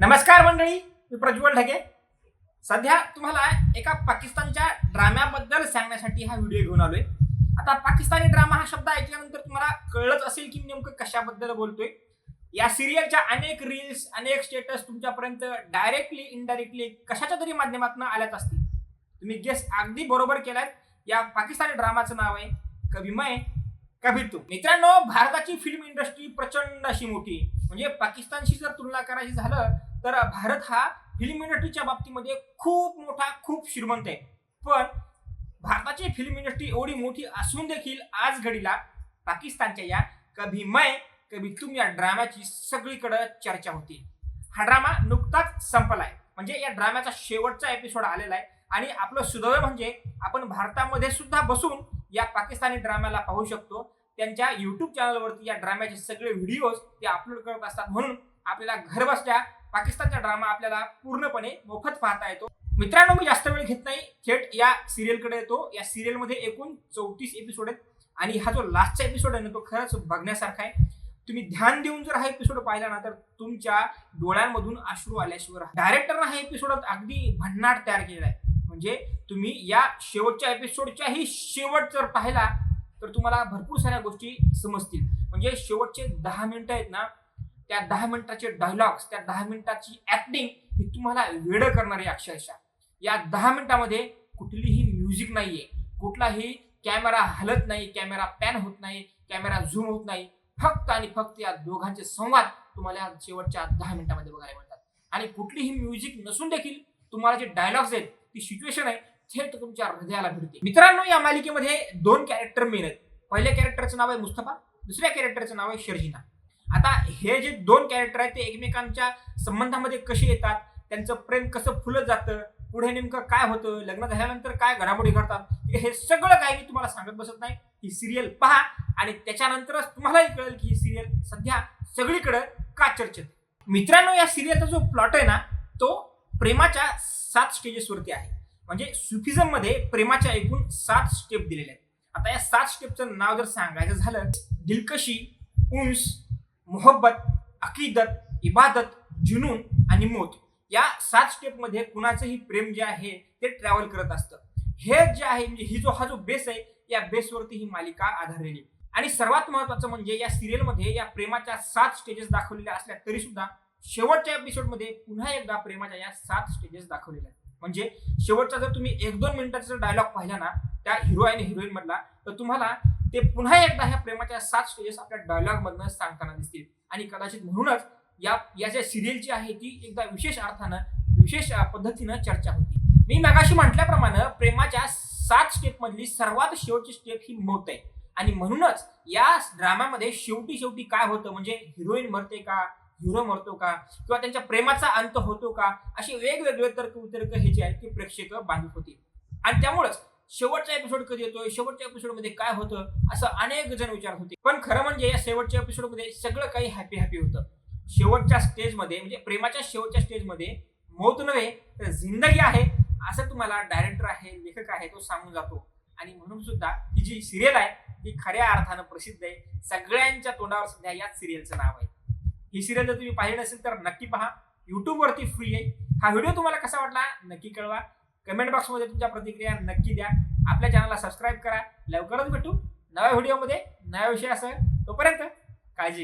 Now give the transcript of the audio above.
नमस्कार मंडळी, मी प्रज्वल ढगे. सध्या तुम्हाला एका पाकिस्तानच्या ड्राम्याबद्दल सांगण्यासाठी हा व्हिडिओ घेऊन आलोय. आता पाकिस्तानी ड्रामा हा शब्द ऐकल्यानंतर तुम्हाला कळलंच असेल की नेमकं कशाबद्दल बोलतोय. या सिरियलच्या अनेक रील्स, अनेक स्टेटस तुमच्यापर्यंत डायरेक्टली इनडायरेक्टली कशाच्या तरी माध्यमातून आल्याच असतील. तुम्ही गेस अगदी बरोबर केलात. या पाकिस्तानी ड्रामाचं नाव आहे कभी मैं कभी तुम. मित्रांनो, भारताची फिल्म इंडस्ट्री प्रचंड अशी मोठी आहे. म्हणजे पाकिस्तानशी जर तुलना करायची झालं तर भारत हा फिल्म इंडस्ट्रीच्या बाबतीमध्ये खूप मोठा, खूप श्रीमंत आहे. पण भारताची फिल्म इंडस्ट्री एवढी मोठी असून देखील आज घडीला पाकिस्तानच्या या कभी मैं कभी तुम या ड्राम्याची सगळीकडे चर्चा होती. हा ड्रामा नुकताच संपलाय. म्हणजे या ड्राम्याचा शेवटचा एपिसोड आलेला आहे आणि आपलं सुदैव म्हणजे आपण भारतामध्ये सुद्धा बसून या पाकिस्तानी ड्राम्याला पाहू शकतो. त्यांच्या युट्यूब चॅनलवरती या ड्राम्याचे सगळे व्हिडिओज ते अपलोड करत असतात. म्हणून आपल्याला घर बसल्या पाकिस्तानचा ड्रामा आपल्याला पूर्णपणे मोफत पाहता येतो. मित्रांनो, मी जास्त वेळ घेत नाही, थेट या सिरियलकडे येतो. या सिरियलमध्ये एकूण 34 एपिसोड आहेत आणि हा जो लास्टचा एपिसोड आहे ना, तो खरंच बघण्यासारखा आहे. तुम्ही ध्यान देऊन जर हा एपिसोड पाहिला ना तर तुमच्या डोळ्यांमधून अश्रू आल्याशिवाय. डायरेक्टरनं हा एपिसोड अगदी भन्नाट तयार केलेला आहे. म्हणजे तुम्ही या शेवटच्या एपिसोडच्याही शेवट जर पाहिला तर तुम्हाला भरपूर साऱ्या गोष्टी समजतील. म्हणजे शेवटचे 10 मिनिटं आहेत ना, त्या 10 मिनिटाचे डायलॉग्स, त्या 10 मिनिटाची ऍक्टिंग ही तुम्हाला वेडं करणारी अक्षरशः. या 10 मिनिटामध्ये कुठलीही म्युझिक नाहीये, कुठलाही कॅमेरा हलत नाही, कॅमेरा पॅन होत नाही, कॅमेरा झूम होत नाही. फक्त आणि फक्त या दोघांचे संवाद तुम्हाला शेवटच्या 10 मिनिटांमध्ये बघायला मिळतात. आणि कुठलीही म्युझिक नसून देखील तुम्हाला जे डायलॉग्स आहेत, ती सिच्युएशन आहे, थेट तुमच्या हृदयाला भिडते. मित्रांनो, या मालिकेमध्ये 2 कॅरेक्टर मेन आहेत. पहिल्या कॅरेक्टरचं नाव आहे मुस्तफा, दुसऱ्या कॅरेक्टरचं नाव आहे शर्जिना. आता हे जे 2 कॅरेक्टर आहेत ते एकमेकांच्या संबंधामध्ये कसे येतात, त्यांचं प्रेम कसं फुलत जातं, पुढे नेमकं काय होतं, लग्न झाल्यानंतर काय घडामोडी घडतात, हे सगळं काही मी तुम्हाला सांगत बसत नाही. ही सिरियल पहा आणि त्याच्यानंतरच तुम्हालाही कळेल की ही सिरियल सध्या सगळीकडे का चर्चेत. मित्रांनो, या सिरियलचा जो प्लॉट आहे ना, तो प्रेमाच्या 7 स्टेजेसवरती आहे. म्हणजे सुफिझम मध्ये प्रेमाच्या एकूण 7 स्टेप दिलेले आहेत. आता या 7 स्टेपचं नाव जर सांगायचं झालं, दिलकशी, उन्स, मोहब्बत, अकीदत, इबादत, जुनून आणि मौत. या 7 स्टेप मध्ये कुणाचंही प्रेम जे आहे ते ट्रॅव्हल करत असतं. हे जे आहे म्हणजे हा जो बेस आहे, या बेसवरती ही मालिका आधारलेली. आणि सर्वात महत्वाचं म्हणजे या सिरियलमध्ये या प्रेमाच्या 7 स्टेजेस दाखवलेल्या असल्या तरी सुद्धा शेवटच्या एपिसोडमध्ये पुन्हा एकदा प्रेमाच्या या 7 स्टेजेस दाखवलेल्या आहेत. म्हणजे शेवटचा जर तुम्ही 1-2 मिनिटाचा डायलॉग पाहिला ना त्या हिरो आणि हिरोईन मधला, तर तुम्हाला ते पुन्हा एकदा ह्या प्रेमाच्या 7 स्टेजेस आपल्या डायलॉग मधनं सांगताना दिसतील. आणि कदाचित म्हणूनच या ज्या सिरियलची आहे ती एकदा विशेष अर्थानं, विशेष पद्धतीनं चर्चा होती. मी मगाशी म्हटल्याप्रमाणे प्रेमाच्या 7 स्टेप मधली सर्वात शेवटची स्टेप ही मौत आहे. आणि म्हणूनच या ड्रामामध्ये शेवटी काय होतं, म्हणजे हिरोईन मरते का, हिरो मरतो का, किंवा त्यांच्या प्रेमाचा अंत होतो का, असे वेगवेगळे तर्क वितर्क हे जे आहेत ते प्रेक्षक बांधत होते. आणि त्यामुळेच शेवटचा एपिसोड कधी येतोय, शेवटच्या एपिसोडमध्ये काय होतं, असं अनेक जण विचारत होते. पण खरं म्हणजे या शेवटच्या एपिसोडमध्ये सगळं काही हॅपी होतं. शेवटच्या स्टेजमध्ये म्हणजे प्रेमाच्या शेवटच्या स्टेजमध्ये मौत नव्हे तर जिंदगी आहे असं तुम्हाला डायरेक्टर आहे, लेखक आहे, तो सांगून जातो. आणि म्हणून सुद्धा ही जी सिरियल आहे ती खऱ्या अर्थानं प्रसिद्ध आहे. सगळ्यांच्या तोंडावर सध्या याच सिरियलचं नाव आहे. ही सिरियल जर तुम्ही पाहिली नसेल तर नक्की पहा. युट्यूब वरती फ्री आहे. हा व्हिडिओ तुम्हाला कसा वाटला नक्की कळवा. कमेंट बॉक्समध्ये तुमच्या प्रतिक्रिया नक्की द्या. आपल्या चॅनलला सबस्क्राईब करा. लवकरच भेटू नव्या व्हिडिओमध्ये नव्या विषयासह. तोपर्यंत काळजी घ्या.